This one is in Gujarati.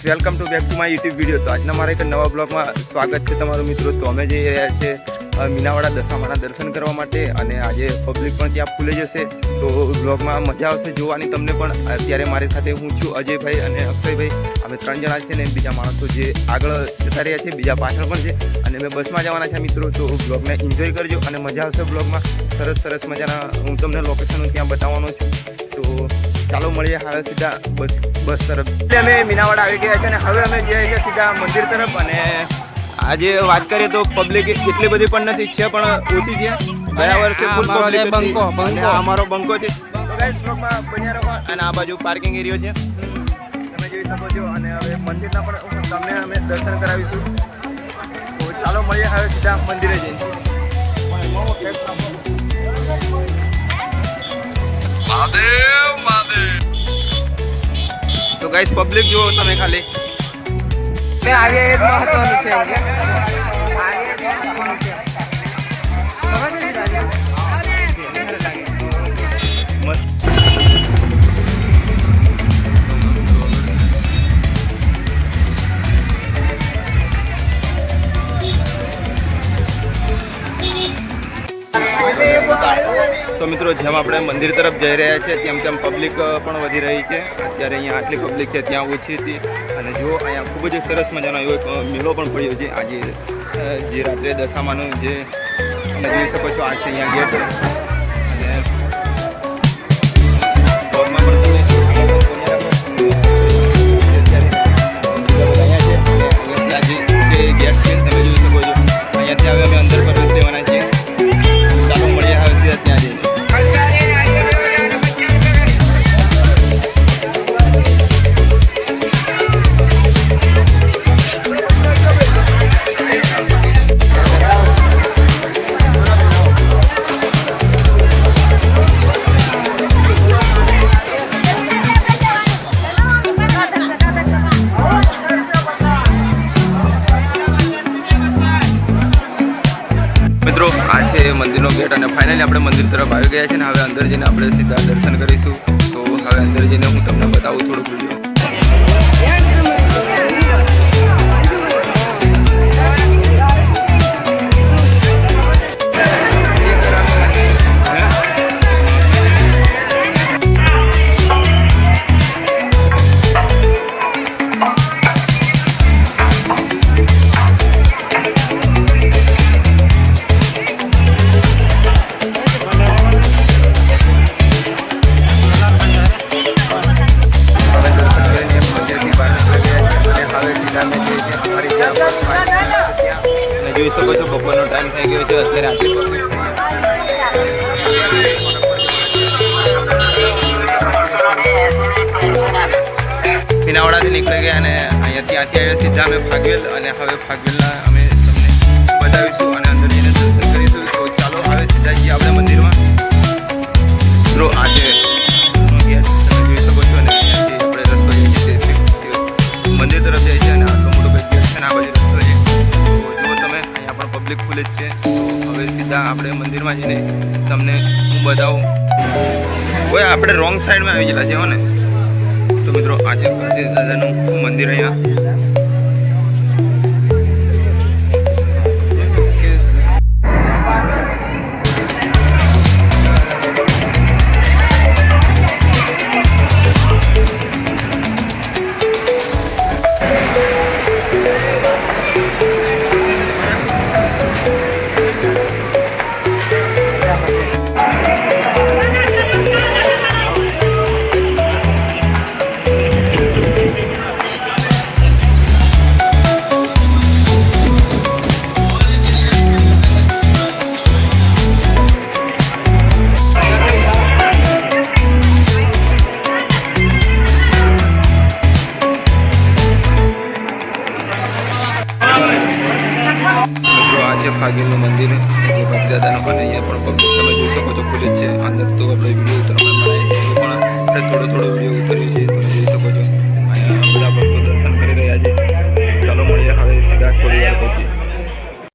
Welcome to back to my YouTube video. તો આજના મારા એક નવા બ્લોગમાં સ્વાગત છે તમારું મિત્રો। તો અમે જઈ રહ્યા છીએ મીનાવાડા દશામાના દર્શન કરવા માટે અને આજે પબ્લિક પણ ત્યાં ફૂલે જશે। તો બ્લોગમાં મજા આવશે જોવાની તમને પણ। અત્યારે મારી સાથે હું છું અજયભાઈ અને અક્ષયભાઈ, અમે 3 જણા છે ને બીજા માણસો જે આગળ જતા રહ્યા છે, બીજા પાછળ પણ છે અને અમે બસમાં જવાના છે મિત્રો। તો બ્લોગને એન્જોય કરજો અને મજા આવશે બ્લોગમાં। સરસ મજાના હું તમને લોકેશન ત્યાં બતાવવાનો છું। તો ચાલો મળીએ હવે સીધા બસ તરફ। અમે મીનાવાડા આવી ગયા છે અને હવે અમે જઈએ છીએ સીધા મંદિર તરફ। અને આજે વાત કરીએ તો પબ્લિક એટલી બધી પણ નથી છે, પણ ઓછી છે। ગયા વર્ષે ફૂલ પબ્લિક હતી અને આ અમારો બંકો છે। તો ગાઈસ બ્લોગમાં બન્યા રહો। અને આ બાજુ પાર્કિંગ એરિયો છે તમે જોઈ શકો છો। અને હવે મંદિરના પણ તમને અમે દર્શન કરાવીશું। તો ચાલો મળીએ હવે સીધા મંદિરે જઈને। તો ગાઈસ પબ્લિક જુઓ તમે ખાલી आगे एक महत्वનું છે તો મિત્રો જેમ આપણે મંદિર તરફ જઈ રહ્યા છીએ તેમ પબ્લિક પણ વધી રહી છે। અત્યારે અહીંયા આટલી પબ્લિક છે, ત્યાં ઓછી હતી। અને જો અહીંયા ખૂબ જ સરસ મજાનો એવો એક મેળો પણ પડ્યો છે આજે, જે રાત્રે દશામાનું જે તમે જોઈ શકો છો। આ છે અહીંયા ગેટ અને બ્લોગમાં પણ તમે ગેટ છે તમે જોઈ શકો છો। અહીંયાથી હવે અમે અંદર પ્રવેશ લેવાના છીએ। ચાલો મળીએ હવે સીધા ત્યાં જઈને। મિત્રો આ છે મંદિરનો ગેટ અને ફાઇનલી આપણે મંદિર તરફ આવી ગયા છે ને હવે અંદર જઈને આપણે સીધા દર્શન કરીશું। તો હવે અંદર જઈને હું તમને બતાવું થોડુંક વિડીયો। જોઈ શકો છો બપોરનો ટાઈમ થઈ ગયો છે, અત્યારે આટલી પબ્લિક મીનાવાડાથી નીકળી ગયા અને અહીંયા ત્યાંથી આવ્યા સીધા અમે ફાગવેલ। અને હવે ફાગવેલના અમે તમને બતાવીશું અને અંદર જઈને દર્શન કરીશું। તો ચાલો હવે સીધા જઈએ આપણે મંદિરમાં। મિત્રો આજે ગેટ તમે જોઈ શકો છો અને અહીંયાથી આપણે રસ્તો જઈએ છીએ મંદિર તરફ જાય છે। અને આટલો મોટો ગેટ છે ને આ બાજુ રસ્તો છે। પબ્લિક ફૂલ જ છે। તો હવે સીધા આપણે મંદિરમાં જઈને તમને હું બતાવું। કોઈ આપણે રોંગ સાઈડમાં આવી ગયેલા છે હો ને। તો મિત્રો આ છે દાદાનું મંદિર અહીંયા। ફાગવેલનું મંદિર જે ભક્તિ દાદાનું પણ અહીંયા પણ પબ્લિક તમે જોઈ શકો છો ખુલ્લે જ છે। અંદર તો આપણે વિડીયો ઉતરવા પણ આપણે થોડો વિડીયો ઉતર્યો છે તમે જોઈ શકો છો। અહીંયા બધા ભક્તો દર્શન કરી રહ્યા છે। ચાલો મળીએ હવે સીધા થોડી વાર પછી।